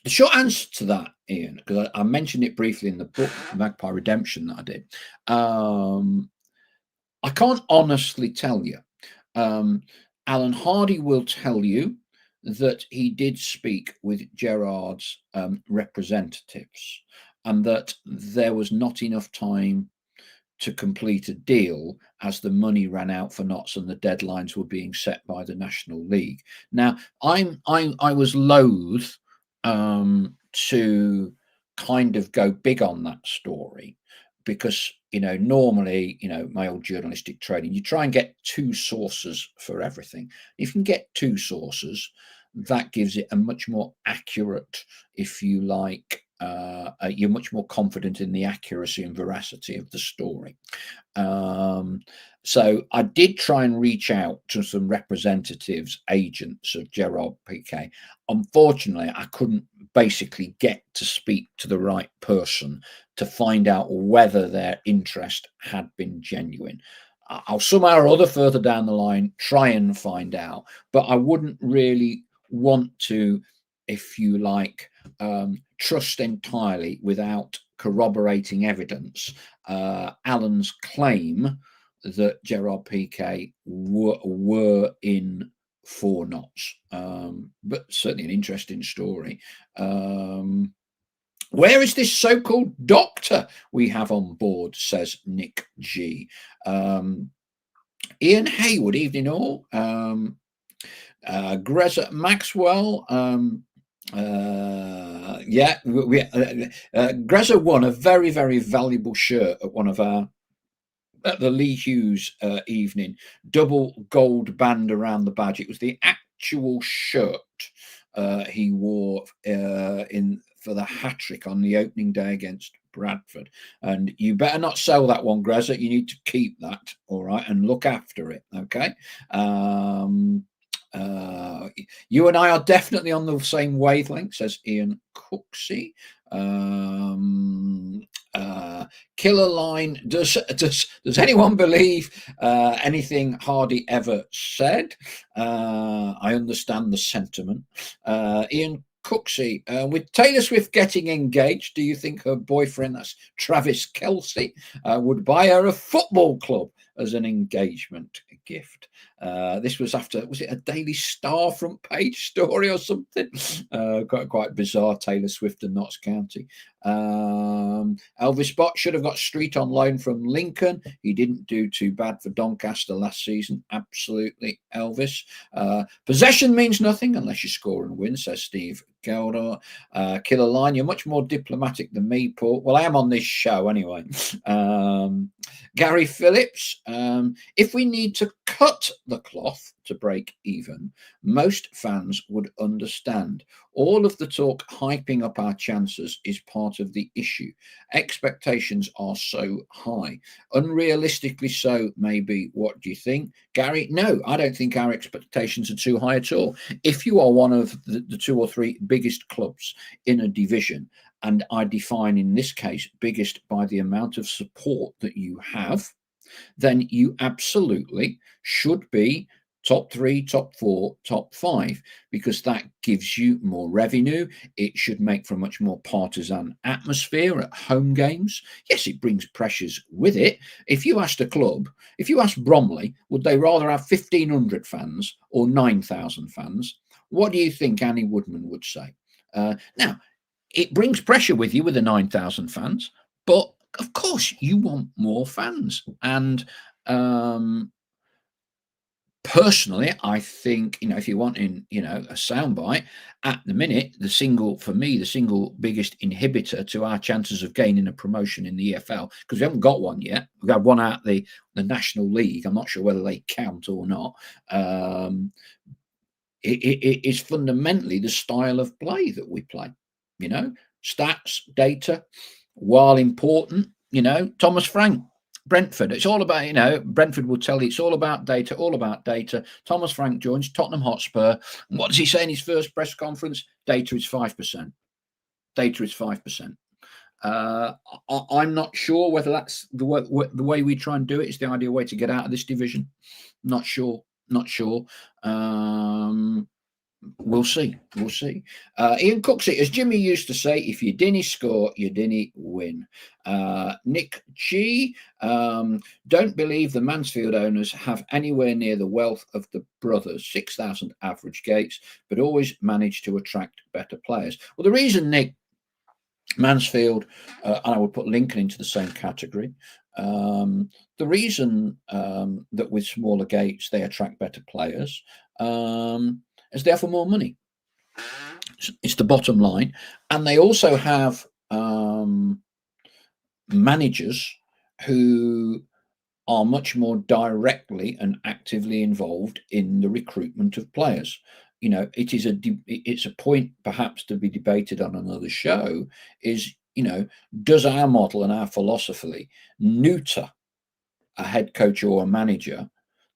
[SPEAKER 1] short answer to that, Ian, because I mentioned it briefly in the book Magpie Redemption that I did, I can't honestly tell you. Alan Hardy will tell you that he did speak with Gerard's representatives and that there was not enough time to complete a deal as the money ran out for Notts and the deadlines were being set by the National League. Now, I was loath to kind of go big on that story because, normally, my old journalistic training, you try and get two sources for everything. If you can get two sources, that gives it a much more accurate, if you like, you're much more confident in the accuracy and veracity of the story. So I did try and reach out to some representatives, agents of Gerard Piqué. Unfortunately, I couldn't basically get to speak to the right person to find out whether their interest had been genuine. I'll somehow or other further down the line try and find out, but I wouldn't really want to, if you like, trust entirely without corroborating evidence Alan's claim that Gerard Piqué were in for Notts. But certainly an interesting story. Where is this so-called doctor we have on board, says Nick G. Ian Haywood, evening all. Greza Maxwell, Greza won a very, very valuable shirt at one of at the Lee Hughes evening, double gold band around the badge. It was the actual shirt he wore for the hat-trick on the opening day against Bradford. And you better not sell that one, Greza. You need to keep that, all right, and look after it, okay? You and I are definitely on the same wavelength, says Ian Cooksey. Killer line, does anyone believe anything Hardy ever said? I understand the sentiment. Ian Cooksey, with Taylor Swift getting engaged, do you think her boyfriend, that's Travis Kelce, would buy her a football club as an engagement gift? This was after, was it a Daily Star front page story or something? Quite bizarre, Taylor Swift and Notts County. Elvis Bott should have got Street on loan from Lincoln. He didn't do too bad for Doncaster last season. Absolutely, Elvis. Possession means nothing unless you score and win, says Steve Geldor. Killer line, you're much more diplomatic than me, Paul. Well, I am on this show anyway. Gary Phillips, if we need to cut the cloth to break even, most fans would understand. All of the talk hyping up our chances is part of the issue. Expectations are so high, unrealistically so, maybe. What do you think, Gary? No, I don't think our expectations are too high at all. If you are one of the two or three biggest clubs in a division, and I define in this case biggest by the amount of support that you have, then you absolutely should be top three, top four, top five, because that gives you more revenue. It should make for a much more partisan atmosphere at home games. Yes, it brings pressures with it. If you asked a club, if you asked Bromley, would they rather have 1,500 fans or 9,000 fans? What do you think Annie Woodman would say? Now, it brings pressure with you with the 9,000 fans, but of course you want more fans. And personally, I think, if you want a soundbite, at the minute, for me, the single biggest inhibitor to our chances of gaining a promotion in the EFL, because we haven't got one yet. We've had one out the National League. I'm not sure whether they count or not. It is fundamentally the style of play that we play. Stats, data, while important, Thomas Frank, Brentford. It's all about, Brentford will tell you it's all about data, all about data. Thomas Frank joins Tottenham Hotspur. And what does he say in his first press conference? Data is 5%. Data is 5%. I'm not sure whether that's the way we try and do it is the ideal way to get out of this division. Not sure. We'll see. Ian Cooksey, as Jimmy used to say, if you didn't score, you didn't win. Nick G, don't believe the Mansfield owners have anywhere near the wealth of the brothers, 6,000 average gates, but always manage to attract better players. Well, the reason, Nick, Mansfield, and I would put Lincoln into the same category. The reason that with smaller gates they attract better players is they offer more money. It's the bottom line, and they also have managers who are much more directly and actively involved in the recruitment of players. It's a point perhaps to be debated on another show. Does our model and our philosophy neuter a head coach or a manager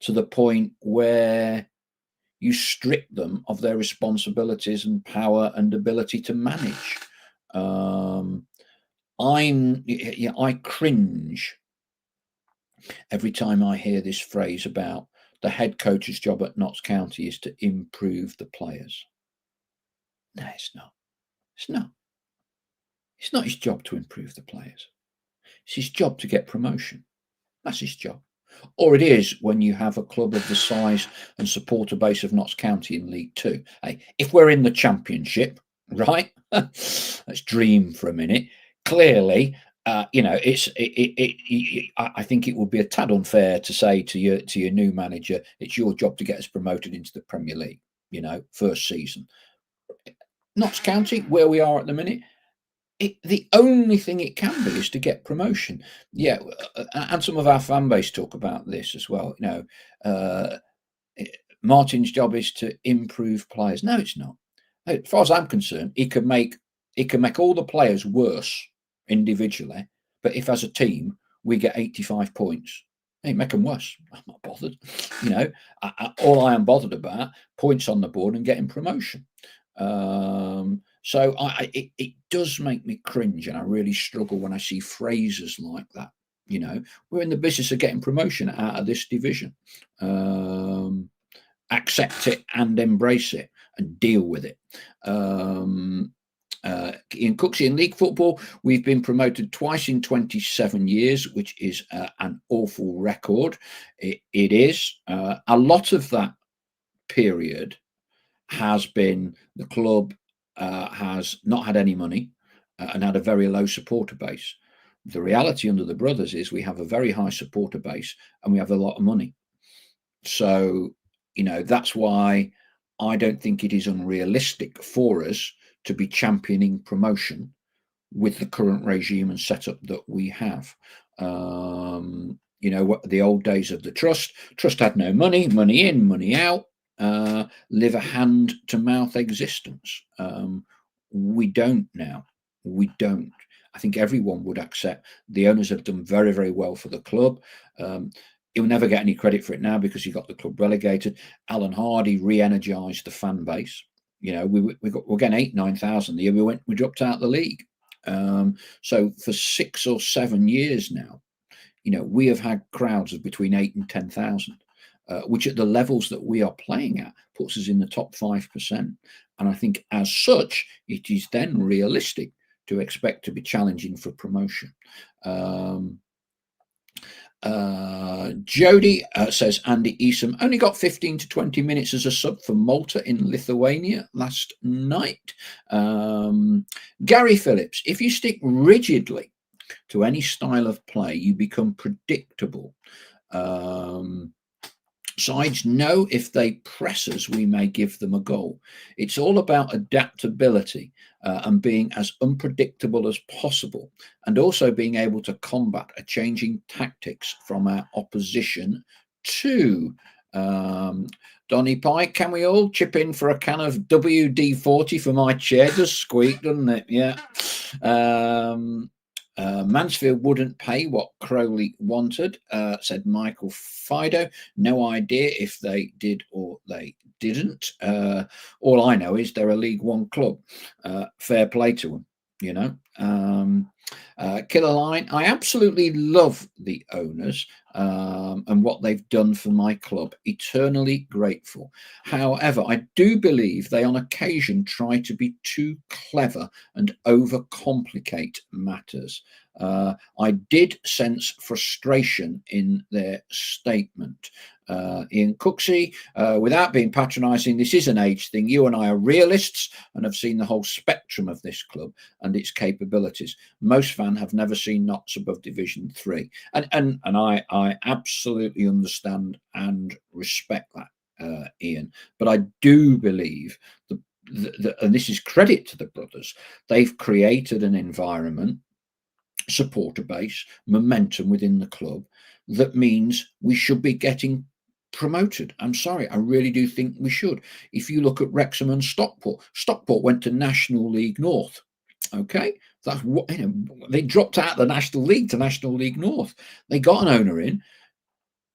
[SPEAKER 1] to the point where you strip them of their responsibilities and power and ability to manage? I cringe every time I hear this phrase about the head coach's job at Notts County is to improve the players. No, it's not. It's not. It's not his job to improve the players. It's his job to get promotion. That's his job. Or it is when you have a club of the size and supporter base of Notts County in League Two. Hey, if we're in the Championship, right? Let's dream for a minute. Clearly, I think it would be a tad unfair to say to your new manager, it's your job to get us promoted into the Premier League. First season. Notts County, where we are at the minute, the only thing it can be is to get promotion. Yeah, and some of our fan base talk about this as well. Martin's job is to improve players. No, it's not. As far as I'm concerned, he can make all the players worse individually, but if as a team we get 85 points, hey, make them worse. I'm not bothered. All I am bothered about, points on the board and getting promotion. So it does make me cringe, and I really struggle when I see phrases like that. We're in the business of getting promotion out of this division. Accept it and embrace it and deal with it. In Cooksey, in league football, we've been promoted twice in 27 years, which is an awful record. It is. A lot of that period has been the club has not had any money and had a very low supporter base. The reality under the brothers is we have a very high supporter base and we have a lot of money. So, that's why I don't think it is unrealistic for us to be championing promotion with the current regime and setup that we have. You know, what the old days of the trust. Trust had no money, money in, money out, live a hand to mouth existence. We don't now. We don't. I think everyone would accept the owners have done very, very well for the club. Um, He'll never get any credit for it now because he got the club relegated. Alan Hardy re-energised the fan base. You know, we're getting 8,000-9,000 the year we dropped out of the league. So for 6 or 7 years now, you know, we have had crowds of between 8 and 10,000, which at the levels that we are playing at puts us in the top 5%. And I think as such, it is then realistic to expect to be challenging for promotion. Jody says Andy Esom only got 15 to 20 minutes as a sub for Malta in Lithuania last night. Gary Phillips, if you stick rigidly to any style of play, you become predictable. Sides know if they press us, we may give them a goal. It's all about adaptability and being as unpredictable as possible, and also being able to combat a changing tactics from our opposition too. Donny Pike, can we all chip in for a can of WD-40 for my chair? Does squeak, doesn't it? Yeah. Mansfield wouldn't pay what Crowley wanted, said Michael Fido. No idea if they did or they didn't. All I know is they're a League One club. Fair play to them, you know. Killer Line, I absolutely love the owners and what they've done for my club. Eternally grateful. However, I do believe they on occasion try to be too clever and overcomplicate matters. I did sense frustration in their statement. Ian Cooksey, without being patronising, this is an age thing. You and I are realists and have seen the whole spectrum of this club and its capabilities. Most fans have never seen Notts above Division 3. And I absolutely understand and respect that, Ian. But I do believe and this is credit to the brothers, they've created an environment, supporter base, momentum within the club that means we should be getting promoted. I'm sorry, I really do think we should. If you look at Wrexham and Stockport went to National League North. Okay, that's what, you know, they dropped out of the National League to National League North. They got an owner in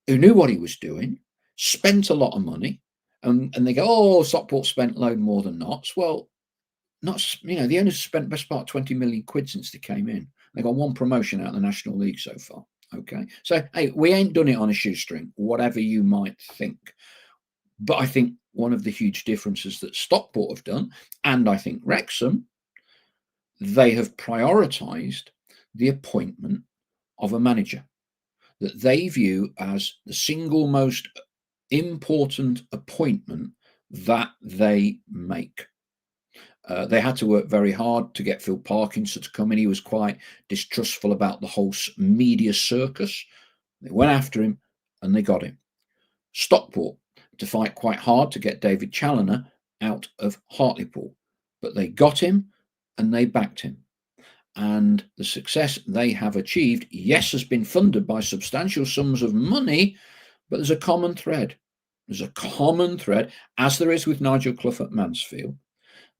[SPEAKER 1] who knew what he was doing, spent a lot of money, and they go, oh, Stockport spent a load more than Notts. Well, Notts, you know, the owners spent best part 20 million quid since they came in. They got one promotion out of the National League so far. Okay, so hey, we ain't done it on a shoestring, whatever you might think. But I think one of the huge differences that Stockport have done, and I think Wrexham, they have prioritised the appointment of a manager that they view as the single most important appointment that they make. They had to work very hard to get Phil Parkinson to come in. He was quite distrustful about the whole media circus. They went after him and they got him. Stockport to fight quite hard to get David Challoner out of Hartlepool, but they got him and they backed him. And the success they have achieved, yes, has been funded by substantial sums of money, but there's a common thread. There's a common thread, as there is with Nigel Clough at Mansfield,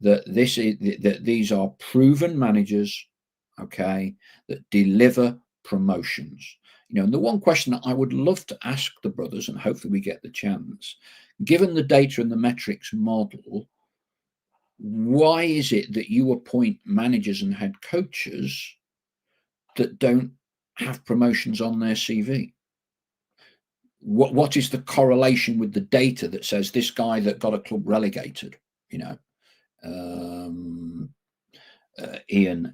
[SPEAKER 1] that these are proven managers, okay, that deliver promotions. You know, and the one question that I would love to ask the brothers, and hopefully we get the chance, given the data and the metrics model, why is it that you appoint managers and head coaches that don't have promotions on their CV? What is the correlation with the data that says this guy that got a club relegated, you know, Ian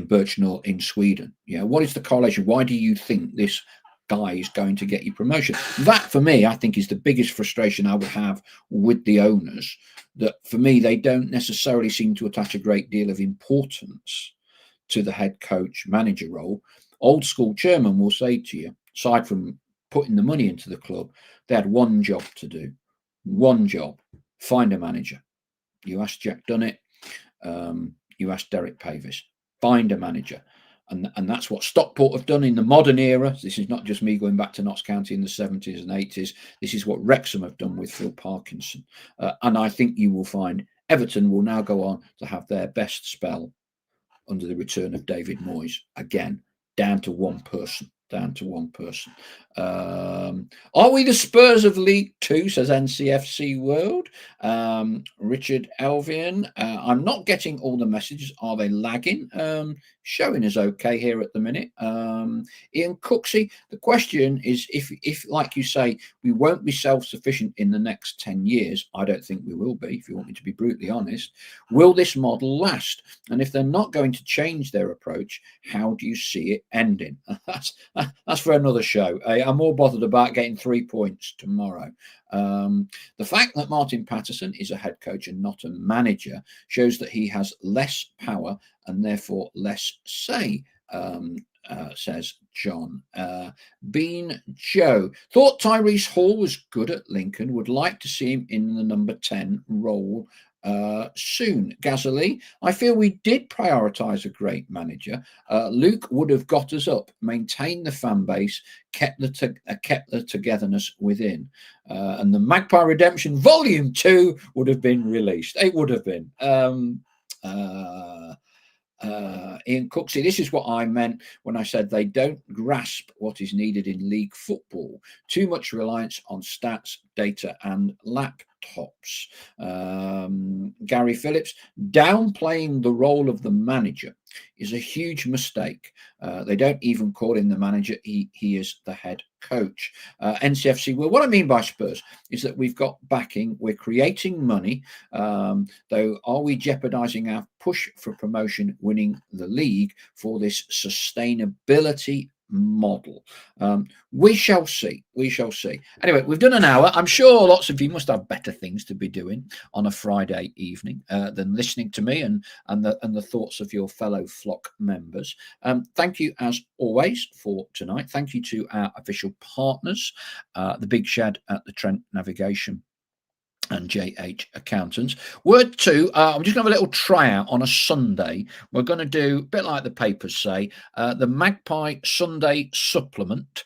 [SPEAKER 1] Birchnell in Sweden? You know, what is the correlation? Why do you think this guy is going to get you promotion? That, for me, I think is the biggest frustration I would have with the owners. That for me, they don't necessarily seem to attach a great deal of importance to the head coach manager role. Old school chairman will say to you, aside from putting the money into the club, they had one job to do. One job: find a manager. You ask Jack Dunnett, you ask Derek Pavis, find a manager. And that's what Stockport have done in the modern era. This is not just me going back to Notts County in the 70s and 80s. This is what Wrexham have done with Phil Parkinson. And I think you will find Everton will now go on to have their best spell under the return of David Moyes. Again, down to one person. Down to one person. Are we the Spurs of League Two, says NCFC World. Richard Elvian. I'm not getting all the messages. Are they lagging? Showing is okay here at the minute. Ian Cooksey, the question is if, like you say, we won't be self-sufficient in the next 10 years, I don't think we will be, if you want me to be brutally honest, will this model last? And if they're not going to change their approach, how do you see it ending? That's for another show. I'm more bothered about getting 3 points tomorrow. The fact that Martin Patterson is a head coach and not a manager shows that he has less power and therefore less say, says John. Bean Joe thought Tyrese Hall was good at Lincoln, would like to see him in the number 10 role soon. Gazali, I feel we did prioritise a great manager. Luke would have got us up, maintained the fan base, kept the togetherness within. And the Magpie Redemption Volume 2 would have been released. It would have been. Ian Cooksey, this is what I meant when I said they don't grasp what is needed in league football. Too much reliance on stats, data, and laptops. Gary Phillips, downplaying the role of the manager is a huge mistake. They don't even call him the manager. He is the head coach. NCFC, well, what I mean by Spurs is that we've got backing. We're creating money. Though, are we jeopardizing our push for promotion, winning the league for this sustainability model? We shall see. We shall see. Anyway, we've done an hour. I'm sure lots of you must have better things to be doing on a Friday evening than listening to me and the thoughts of your fellow flock members. Thank you as always for tonight. Thank you to our official partners, the Big Shed at the Trent Navigation and JH Accountants. Word two, I'm just going to have a little tryout on a Sunday. We're going to do, a bit like the papers say, the Magpie Sunday supplement,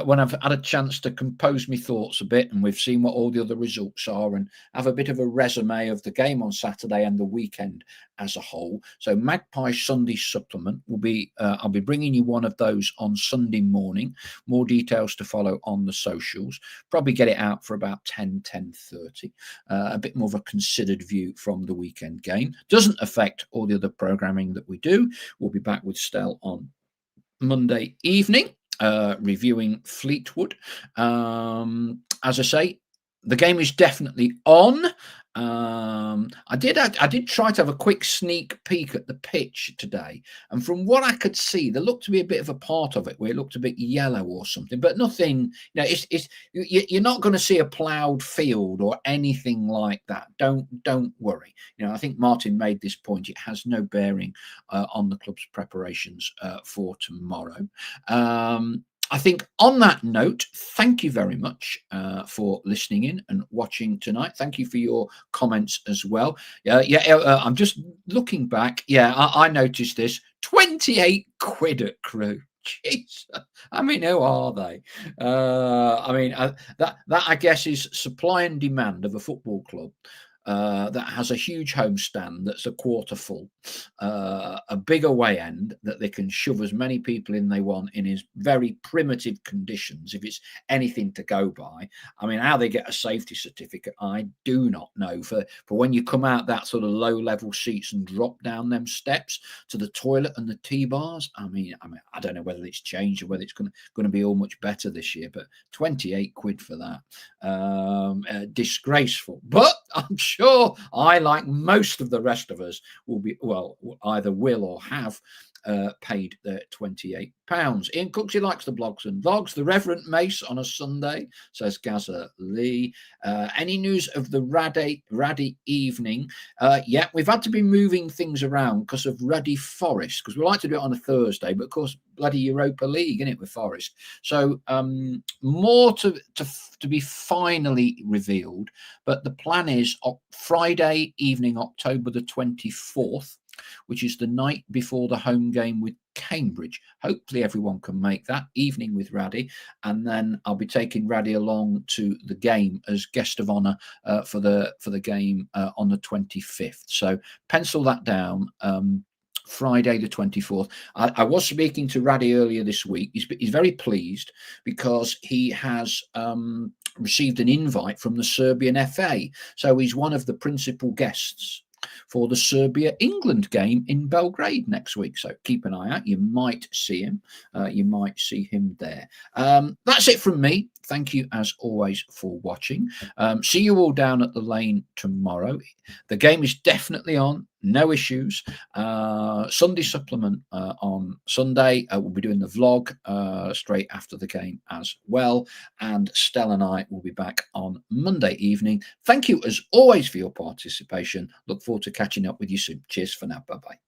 [SPEAKER 1] when I've had a chance to compose my thoughts a bit and we've seen what all the other results are and have a bit of a resume of the game on Saturday and the weekend as a whole. So Magpie Sunday supplement will be, I'll be bringing you one of those on Sunday morning. More details to follow on the socials. Probably get it out for about 10:30. A bit more of a considered view from the weekend game. Doesn't affect all the other programming that we do. We'll be back with Stell on Monday evening, reviewing Fleetwood. As I say, the game is definitely on. I did try to have a quick sneak peek at the pitch today, and from what I could see, there looked to be a bit of a part of it where it looked a bit yellow or something, but nothing. You know, you're not going to see a ploughed field or anything like that. Don't worry. You know, I think Martin made this point. It has no bearing on the club's preparations for tomorrow. I think on that note, thank you very much for listening in and watching tonight. Thank you for your comments as well. I'm just looking back. Yeah, I noticed this. 28 quid at Crew. Jeez. I mean, who are they? That I guess is supply and demand of a football club. That has a huge homestand that's a quarter full, a big away end that they can shove as many people in they want in his very primitive conditions, if it's anything to go by. I mean, how they get a safety certificate, I do not know. For when you come out that sort of low level seats and drop down them steps to the toilet and the T-bars, I mean, I don't know whether it's changed or whether it's going to be all much better this year, but 28 quid for that, disgraceful. But I'm sure I, like most of the rest of us, will be, well, either will or have paid the £28. Ian Cooksey likes the blogs and vlogs. The Reverend Mace on a Sunday, says Gaza Lee. Any news of the Raddy evening? Yeah, we've had to be moving things around because of Ruddy Forest, because we like to do it on a Thursday, but of course, bloody Europa League, isn't it, with Forest? So more to be finally revealed, but the plan is Friday evening, October the 24th, which is the night before the home game with Cambridge. Hopefully everyone can make that evening with Raddy, and then I'll be taking Raddy along to the game as guest of honour for the game on the 25th. So pencil that down. Friday the 24th. I was speaking to Raddy earlier this week. He's very pleased because he has received an invite from the Serbian FA. So he's one of the principal guests for the Serbia-England game in Belgrade next week. So keep an eye out. You might see him. You might see him there. That's it from me. Thank you, as always, for watching. See you all down at the lane tomorrow. The game is definitely on. No issues. Sunday supplement on Sunday. We'll be doing the vlog straight after the game as well. And Stella and I will be back on Monday evening. Thank you, as always, for your participation. Look forward to catching up with you soon. Cheers for now. Bye-bye.